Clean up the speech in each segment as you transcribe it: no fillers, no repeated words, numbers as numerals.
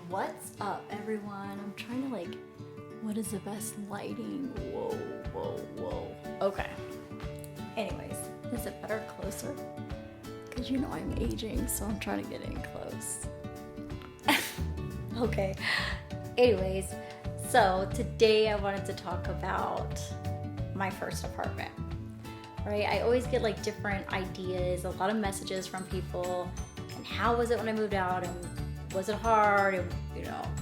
What's up, everyone? I'm trying to what is the best lighting? Whoa, whoa, whoa. Okay. Anyways, is it better closer? Because you know I'm aging, so I'm trying to get in close. Okay. Anyways, so today I wanted to talk about my first apartment. Right? I always get different ideas, a lot of messages from people, and how was it when I moved out, and was it hard, and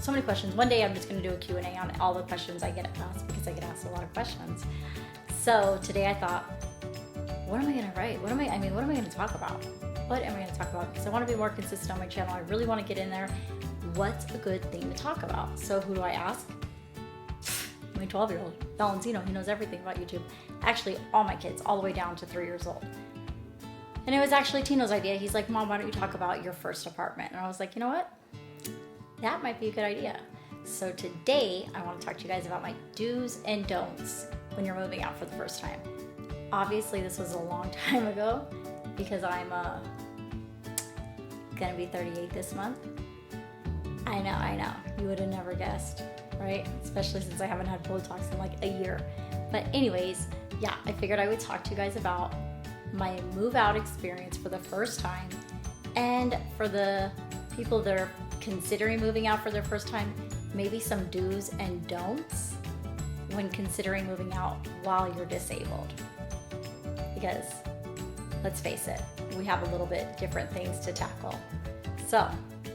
so many questions. One day I'm just going to do a Q&A on all the questions I get asked, because I get asked a lot of questions. So today I thought, what am I going to write? What am I going to talk about? What am I going to talk about? Because I want to be more consistent on my channel. I really want to get in there. What's a good thing to talk about? So who do I ask? My 12-year-old, Valentino. He knows everything about YouTube. Actually, all my kids, all the way down to 3 years old. And it was actually Tino's idea. He's like, Mom, why don't you talk about your first apartment? And I was like, you know what? That might be a good idea. So today, I want to talk to you guys about my do's and don'ts when you're moving out for the first time. Obviously, this was a long time ago because I'm going to be 38 this month. I know. You would have never guessed, right? Especially since I haven't had Botox in a year. But anyways, yeah, I figured I would talk to you guys about my move out experience for the first time, and for the people that are considering moving out for their first time, maybe some do's and don'ts when considering moving out while you're disabled. Because let's face it, we have a little bit different things to tackle. So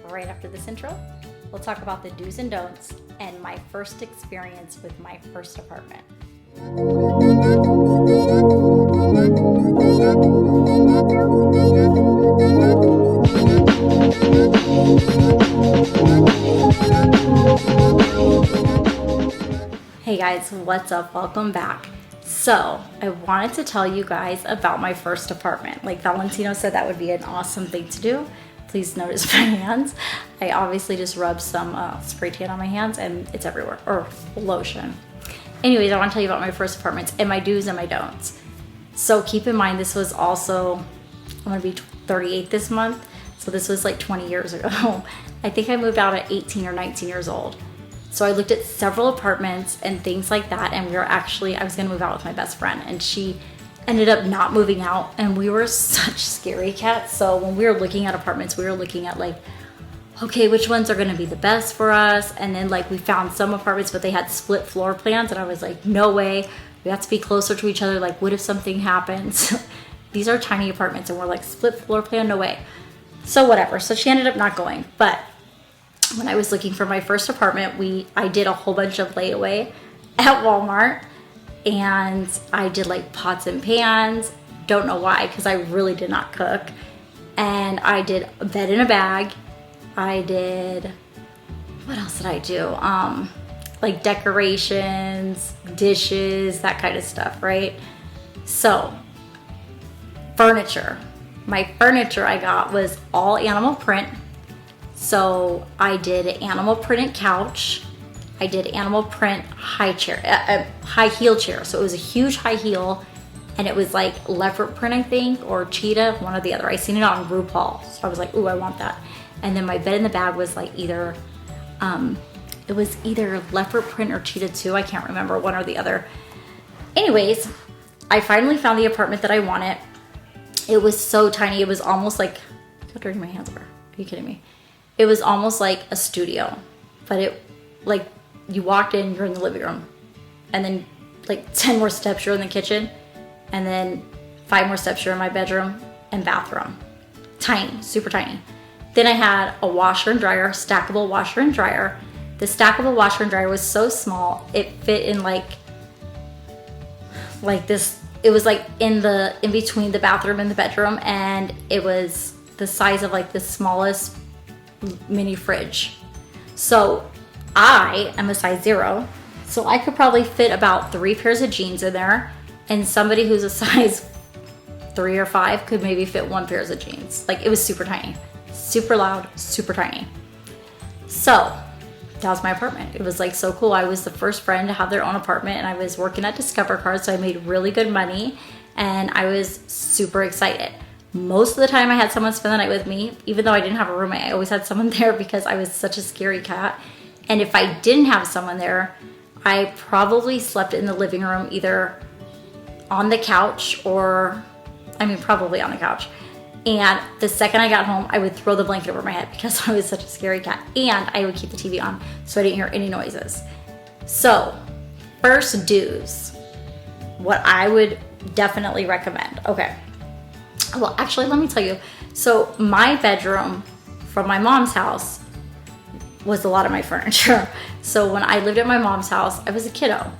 right after this intro, we'll talk about the do's and don'ts and my first experience with my first apartment. Hey guys, what's up? Welcome back. So I wanted to tell you guys about my first apartment. Like Valentino said, that would be an awesome thing to do. Please notice my hands. I obviously just rubbed some spray tan on my hands and it's everywhere, or lotion. Anyways, I want to tell you about my first apartments and my do's and my don'ts. So keep in mind, this was also, I'm going to be 38 this month. So this was 20 years ago. I think I moved out at 18 or 19 years old. So I looked at several apartments and things like that. And I was going to move out with my best friend, and she ended up not moving out. And we were such scaredy cats. So when we were looking at apartments, we were looking at okay, which ones are going to be the best for us? And then we found some apartments, but they had split floor plans. And I was like, no way. We have to be closer to each other. What if something happens? These are tiny apartments, and we're split floor plan, no way. So whatever. So she ended up not going. But when I was looking for my first apartment, I did a whole bunch of layaway at Walmart. And I did pots and pans. Don't know why, because I really did not cook. And I did a bed in a bag. I did, what else did I do? Decorations, dishes, that kind of stuff, right? So, furniture. My furniture I got was all animal print. So I did an animal printed couch. I did animal print high heel chair. So it was a huge high heel, and it was leopard print, I think, or cheetah, one or the other. I seen it on RuPaul. So I was like, ooh, I want that. And then my bed in the bag was either leopard print or cheetah too. I can't remember, one or the other. Anyways, I finally found the apartment that I wanted. It was so tiny. It was almost how dirty my hands were. Are you kidding me? It was almost like a studio, but it you walked in, you're in the living room, and then 10 more steps, you're in the kitchen, and then 5 more steps, you're in my bedroom and bathroom. Tiny, super tiny. Then I had a washer and dryer, stackable washer and dryer. The stackable washer and dryer was so small, it fit in this. It was in between the bathroom and the bedroom, and it was the size of the smallest mini fridge. So I am a size 0, so I could probably fit about 3 pairs of jeans in there, and somebody who's a size 3 or 5 could maybe fit 1 pair of jeans. It was super tiny. Super loud, super tiny. So that was my apartment. It was so cool. I was the first friend to have their own apartment, and I was working at Discover Card, so I made really good money, and I was super excited. Most of the time I had someone spend the night with me. Even though I didn't have a roommate, I always had someone there because I was such a scaredy cat. And if I didn't have someone there, I probably slept in the living room, either on the couch or, probably on the couch. And the second I got home, I would throw the blanket over my head because I was such a scary cat. And I would keep the TV on so I didn't hear any noises. So, first do's, what I would definitely recommend. Okay. Well, actually, let me tell you. So, my bedroom from my mom's house was a lot of my furniture. So, when I lived at my mom's house, I was a kiddo.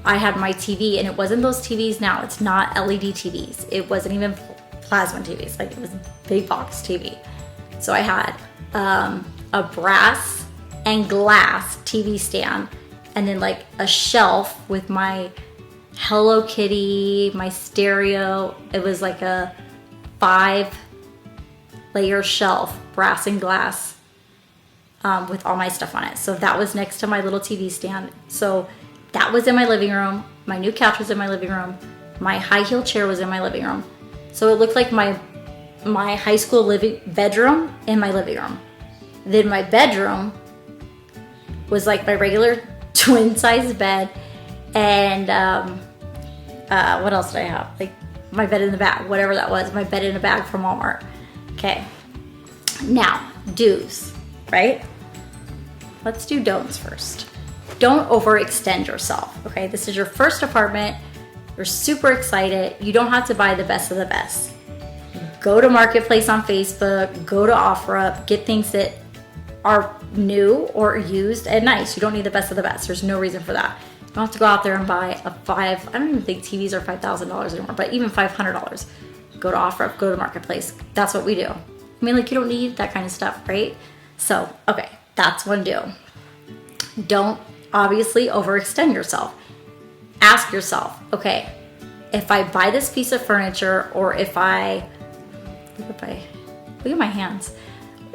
I had my TV, and it wasn't those TVs now. It's not LED TVs. It wasn't even plasma TVs. Like, it was big box TV. So I had a brass and glass TV stand, and then like a shelf with my Hello Kitty, my stereo. It was like a 5-layer shelf, brass and glass, with all my stuff on it. So that was next to my little TV stand. So that was in my living room. My new couch was in my living room. My high heel chair was in my living room. So it looked like my high school bedroom in my living room. Then my bedroom was like my regular twin size bed, and what else did I have? Like my bed in the bag, whatever that was. My bed in a bag from Walmart. Okay. Now, do's, right? Let's do don'ts first. Don't overextend yourself. Okay, this is your first apartment. You're super excited. You don't have to buy the best of the best. Go to Marketplace on Facebook, go to OfferUp, get things that are new or used and nice. You don't need the best of the best. There's no reason for that. You don't have to go out there and buy I don't even think TVs are $5,000 anymore, but even $500. Go to OfferUp, go to Marketplace. That's what we do. You don't need that kind of stuff, right? So, okay, that's one do. Don't obviously overextend yourself. Ask yourself, okay, if I buy this piece of furniture, or look at my hands,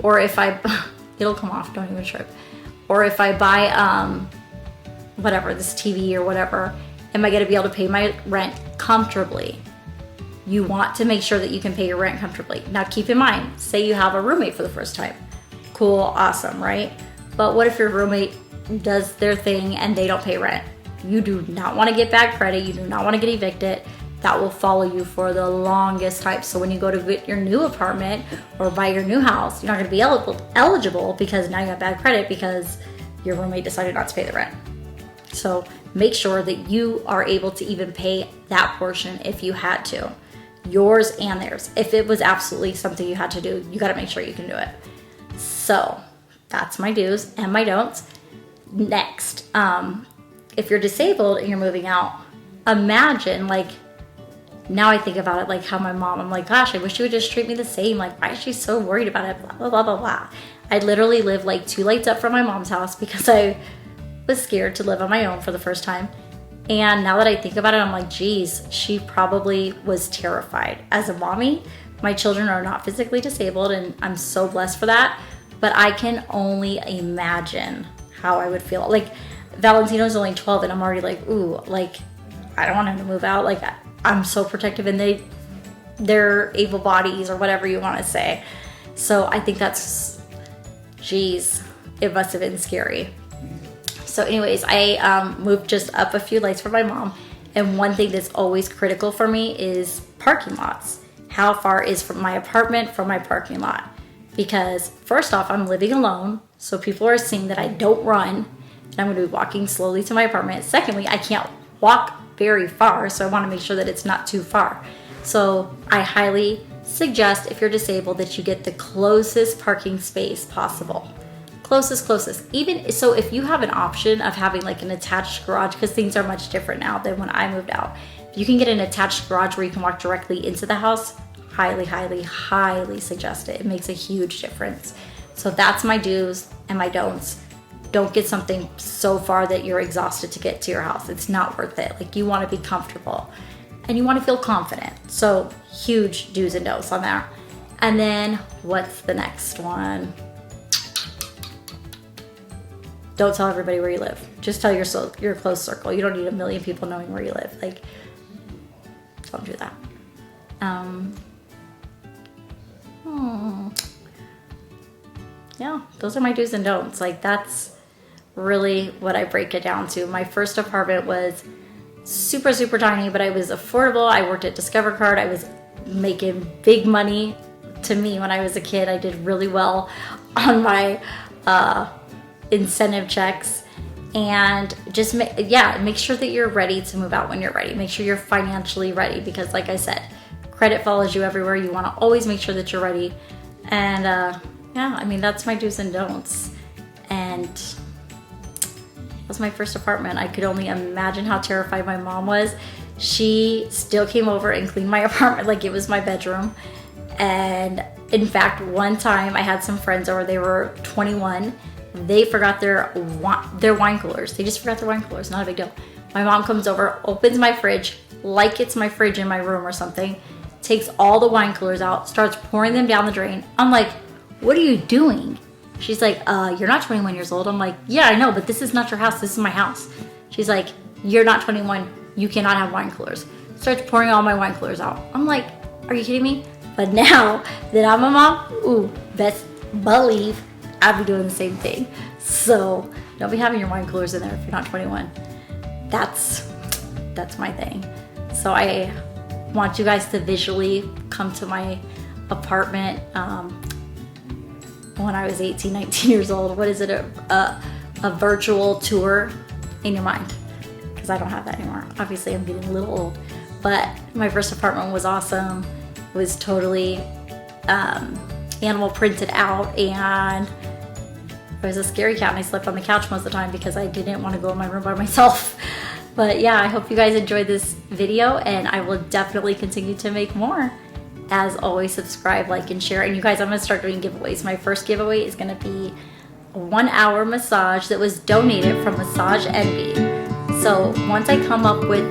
or if I, it'll come off, don't even trip. Or if I buy, whatever, this TV or whatever, am I gonna be able to pay my rent comfortably? You want to make sure that you can pay your rent comfortably. Now keep in mind, say you have a roommate for the first time. Cool, awesome, right? But what if your roommate does their thing and they don't pay rent? You do not want to get bad credit. You do not want to get evicted. That will follow you for the longest time. So when you go to get your new apartment or buy your new house, you're not going to be eligible because now you have bad credit because your roommate decided not to pay the rent. So make sure that you are able to even pay that portion if you had to. Yours and theirs. If it was absolutely something you had to do, you got to make sure you can do it. So that's my do's and my don'ts. Next, if you're disabled and you're moving out, imagine, like, now I think about it, like how my mom, I'm like, gosh, I wish she would just treat me the same. Like, why is she so worried about it? Blah, blah, blah, blah, blah. I literally lived like 2 lights up from my mom's house because I was scared to live on my own for the first time. And now that I think about it, I'm like, geez, she probably was terrified. As a mommy, my children are not physically disabled, and I'm so blessed for that. But I can only imagine how I would feel. Like, Valentino's only 12, and I'm already like, ooh, like, I don't want him to move out. Like, I'm so protective, and they're able bodies or whatever you want to say. So I think that's, geez, it must have been scary. So anyways, I moved just up a few lights for my mom. And one thing that's always critical for me is parking lots. How far is from my apartment from my parking lot? Because first off, I'm living alone. So people are seeing that I don't run. And I'm going to be walking slowly to my apartment. Secondly, I can't walk very far. So I want to make sure that it's not too far. So I highly suggest, if you're disabled, that you get the closest parking space possible. Closest. Even so, if you have an option of having like an attached garage, because things are much different now than when I moved out. If you can get an attached garage where you can walk directly into the house, highly suggest it. It makes a huge difference. So that's my do's and my don'ts. Don't get something so far that you're exhausted to get to your house. It's not worth it. Like, you want to be comfortable and you want to feel confident. So huge do's and don'ts on there. And then what's the next one? Don't tell everybody where you live. Just tell your close circle. You don't need a million people knowing where you live. Like, don't do that. yeah, those are my do's and don'ts. Like, that's really what I break it down to. My first apartment was super, super tiny, but it was affordable. I worked at Discover Card. I was making big money. To me, when I was a kid, I did really well on my incentive checks. And just make sure that you're ready to move out when you're ready. Make sure you're financially ready, because like I said, credit follows you everywhere. You want to always make sure that you're ready. And yeah, I mean, that's my do's and don'ts. And that was my first apartment. I could only imagine how terrified my mom was. She still came over and cleaned my apartment like it was my bedroom. And in fact, one time I had some friends over. They were 21. They forgot their wine coolers. They just forgot their wine coolers. Not a big deal. My mom comes over, opens my fridge like it's my fridge in my room or something, takes all the wine coolers out, starts pouring them down the drain. I'm like, what are you doing? She's like, you're not 21 years old. I'm like, yeah, I know, but this is not your house. This is my house. She's like, you're not 21. You cannot have wine coolers. Starts pouring all my wine coolers out. I'm like, are you kidding me? But now that I'm a mom, ooh, best believe I'll be doing the same thing. So don't be having your wine coolers in there if you're not 21. That's my thing. So I want you guys to visually come to my apartment when I was 18, 19 years old. What is it? A virtual tour in your mind. Because I don't have that anymore. Obviously, I'm getting a little old. But my first apartment was awesome. It was totally animal printed out, and it was a scary cat, and I slept on the couch most of the time because I didn't want to go in my room by myself. But yeah, I hope you guys enjoyed this video, and I will definitely continue to make more. As always, subscribe, like, and share. And you guys, I'm going to start doing giveaways. My first giveaway is going to be a 1-hour massage that was donated from Massage Envy. So once I come up with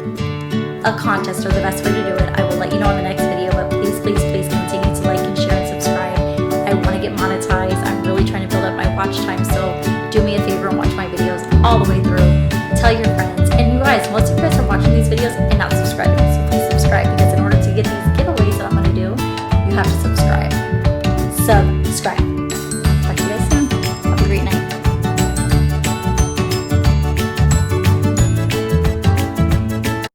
a contest or the best way to do it, I will let you know